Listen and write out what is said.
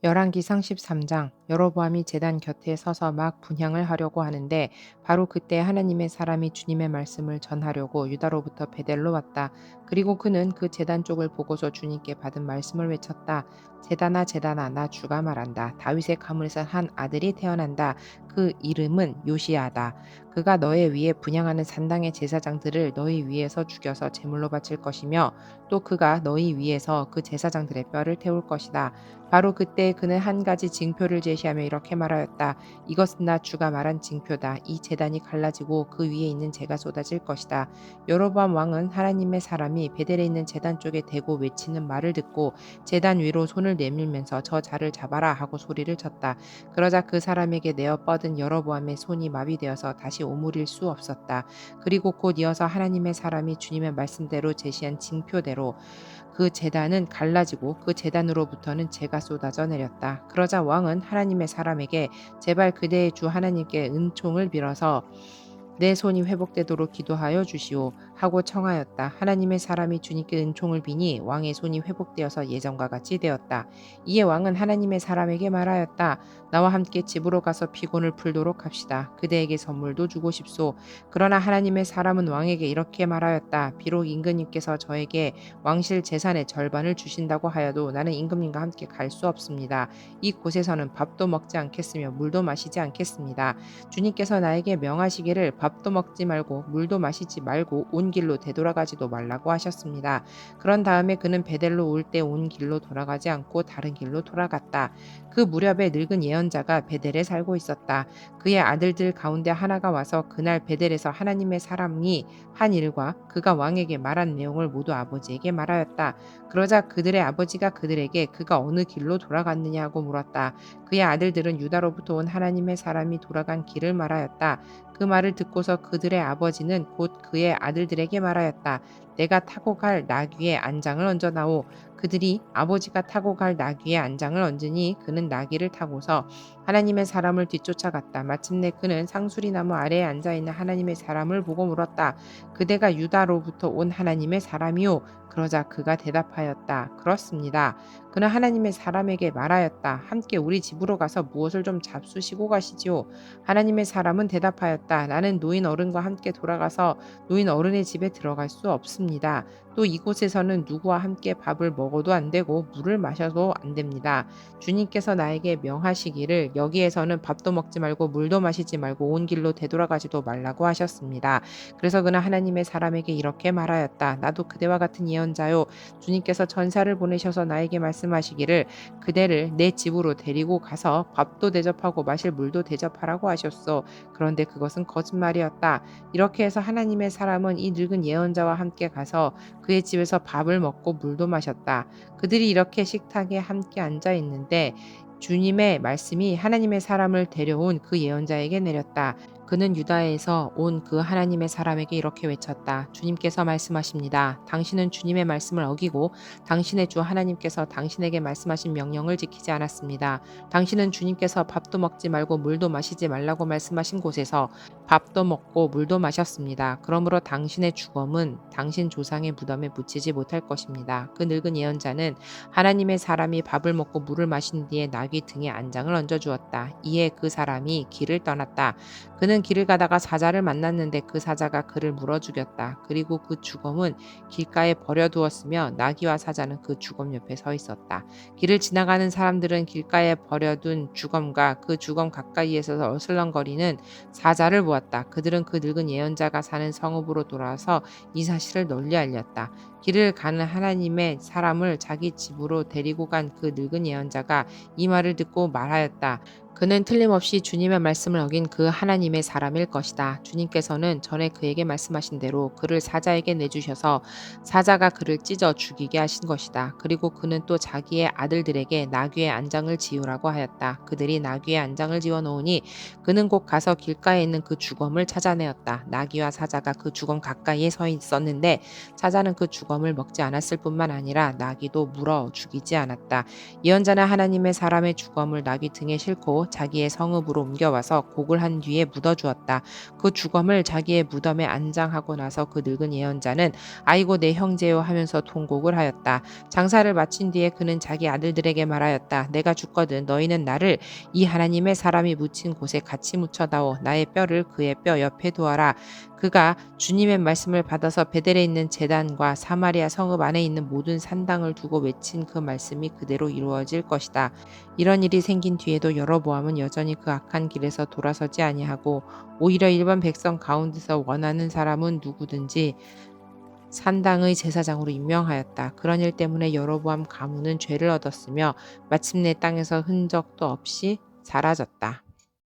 열왕기상 13장. 여로보암이 제단 곁에 서서 막 분향을 하려고 하는데 바로 그때 하나님의 사람이 주님의 말씀을 전하려고 유다로부터 베델로 왔다. 그리고 그는 그 제단 쪽을 보고서 주님께 받은 말씀을 외쳤다. 제단아 제단아 나 주가 말한다. 다윗의 가문에서 한 아들이 태어난다. 그 이름은 요시야다. 그가 너의 위에 분향하는 산당의 제사장들을 너희 위에서 죽여서 제물로 바칠 것이며 또 그가 너희 위에서 그 제사장들의 뼈를 태울 것이다. 바로 그때 그는 한 가지 징표를 제시하며 이렇게 말하였다. 이것은 나 주가 말한 징표다. 이 제단이 갈라지고 그 위에 있는 재가 쏟아질 것이다. 여로보암 왕은 하나님의 사람이 베델에 있는 제단 쪽에 대고 외치는 말을 듣고 제단 위로 손을 내밀면서 저 자를 잡아라 하고 소리를 쳤다. 그러자 그 사람에게 내어 뻗은 여로보암의 손이 마비되어서 다시 오므릴 수 없었다. 그리고 곧 이어서 하나님의 사람이 주님의 말씀대로 제시한 징표대로 그 제단은 갈라지고 그 제단으로부터는 재가 쏟아져 내렸다. 그러자 왕은 하나님의 사람에게 제발 그대의 주 하나님께 은총을 빌어서 내 손이 회복되도록 기도하여 주시오 하고 청하였다. 하나님의 사람이 주님께 은총을 비니 왕의 손이 회복되어서 예전과 같이 되었다. 이에 왕은 하나님의 사람에게 말하였다. 나와 함께 집으로 가서 피곤을 풀도록 합시다. 그대에게 선물도 주고 싶소. 그러나 하나님의 사람은 왕에게 이렇게 말하였다. 비록 임금님께서 저에게 왕실 재산의 절반을 주신다고 하여도 나는 임금님과 함께 갈 수 없습니다. 이 곳에서는 밥도 먹지 않겠으며 물도 마시지 않겠습니다. 주님께서 나에게 명하시기를 밥도 먹지 말고 물도 마시지 말고 온 길로 되돌아가지도 말라고 하셨습니다. 그런 다음에 그는 베델로 올 때 온 길로 돌아가지 않고 다른 길로 돌아갔다. 그 무렵에 늙은 예언자가 베델에 살고 있었다. 그의 아들들 가운데 하나가 와서 그날 베델에서 하나님의 사람이 한 일과 그가 왕에게 말한 내용을 모두 아버지에게 말하였다. 그러자 그들의 아버지가 그들에게 그가 어느 길로 돌아갔느냐고 물었다. 그의 아들들은 유다로부터 온 하나님의 사람이 돌아간 길을 말하였다. 그 말을 듣고서 그들의 아버지는 곧 그의 아들들에게 말하였다. 내가 타고 갈 나귀의 안장을 얹어다오. 그들이 아버지가 타고 갈 나귀의 안장을 얹으니 그는 나귀를 타고서 하나님의 사람을 뒤쫓아갔다. 마침내 그는 상수리 나무 아래에 앉아 있는 하나님의 사람을 보고 물었다. 그대가 유다로부터 온 하나님의 사람이요. 그러자 그가 대답하였다. 그렇습니다. 그는 하나님의 사람에게 말하였다. 함께 우리 집으로 가서 무엇을 좀 잡수시고 가시지요. 하나님의 사람은 대답하였다. 나는 노인 어른과 함께 돌아가서 노인 어른의 집에 들어갈 수 없습니다. 또 이곳에서는 누구와 함께 밥을 먹어도 안 되고 물을 마셔도 안 됩니다. 주님께서 나에게 명하시기를 여기에서는 밥도 먹지 말고 물도 마시지 말고 온 길로 되돌아가지도 말라고 하셨습니다. 그래서 그는 하나님의 사람에게 이렇게 말하였다. 나도 그대와 같은 예언자요. 주님께서 전사를 보내셔서 나에게 말씀하시기를 그대를 내 집으로 데리고 가서 밥도 대접하고 마실 물도 대접하라고 하셨소. 그런데 그것은 거짓말이었다. 이렇게 해서 하나님의 사람은 이 늙은 예언자와 함께 가서 그의 집에서 밥을 먹고 물도 마셨다. 그들이 이렇게 식탁에 함께 앉아 있는데 주님의 말씀이 하나님의 사람을 데려온 그 예언자에게 내렸다. 그는 유다에서 온 그 하나님의 사람에게 이렇게 외쳤다. 주님께서 말씀하십니다. 당신은 주님의 말씀을 어기고 당신의 주 하나님께서 당신에게 말씀하신 명령을 지키지 않았습니다. 당신은 주님께서 밥도 먹지 말고 물도 마시지 말라고 말씀하신 곳에서 밥도 먹고 물도 마셨습니다. 그러므로 당신의 죽음은 당신 조상의 무덤에 묻히지 못할 것입니다. 그 늙은 예언자는 하나님의 사람이 밥을 먹고 물을 마신 뒤에 나귀 등에 안장을 얹어 주었다. 이에 그 사람이 길을 떠났다. 그는 길을 가다가 사자를 만났는데 그 사자가 그를 물어 죽였다. 그리고 그 죽음은 길가에 버려두었으며 나귀와 사자는 그 죽음 옆에 서 있었다. 길을 지나가는 사람들은 길가에 버려둔 죽음과 그 죽음 가까이에서 어슬렁거리는 사자를 보았다. 그들은 그 늙은 예언자가 사는 성읍으로 돌아와서 이 사실을 널리 알렸다. 길을 가는 하나님의 사람을 자기 집으로 데리고 간 그 늙은 예언자가 이 말을 듣고 말하였다. 그는 틀림없이 주님의 말씀을 어긴 그 하나님의 사람일 것이다. 주님께서는 전에 그에게 말씀하신 대로 그를 사자에게 내주셔서 사자가 그를 찢어 죽이게 하신 것이다. 그리고 그는 또 자기의 아들들에게 나귀의 안장을 지으라고 하였다. 그들이 나귀의 안장을 지어 놓으니 그는 곧 가서 길가에 있는 그 주검을 찾아내었다. 나귀와 사자가 그 주검 가까이에 서 있었는데 사자는 그 주검 주검을 먹지 않았을 뿐만 아니라 나귀도 물어 죽이지 않았다. 예언자는 하나님의 사람의 주검을 나귀 등에 싣고 자기의 성읍으로 옮겨와서 곡을 한 뒤에 묻어주었다. 그 주검을 자기의 무덤에 안장하고 나서 그 늙은 예언자는 아이고 내 형제요 하면서 통곡을 하였다. 장사를 마친 뒤에 그는 자기 아들들에게 말하였다. 내가 죽거든 너희는 나를 이 하나님의 사람이 묻힌 곳에 같이 묻혀다오. 나의 뼈를 그의 뼈 옆에 두어라. 그가 주님의 말씀을 받아서 베델에 있는 제단과 사마리아 성읍 안에 있는 모든 산당을 두고 외친 그 말씀이 그대로 이루어질 것이다. 이런 일이 생긴 뒤에도 여로보암은 여전히 그 악한 길에서 돌아서지 아니하고 오히려 일반 백성 가운데서 원하는 사람은 누구든지 산당의 제사장으로 임명하였다. 그런 일 때문에 여로보암 가문은 죄를 얻었으며 마침내 땅에서 흔적도 없이 사라졌다.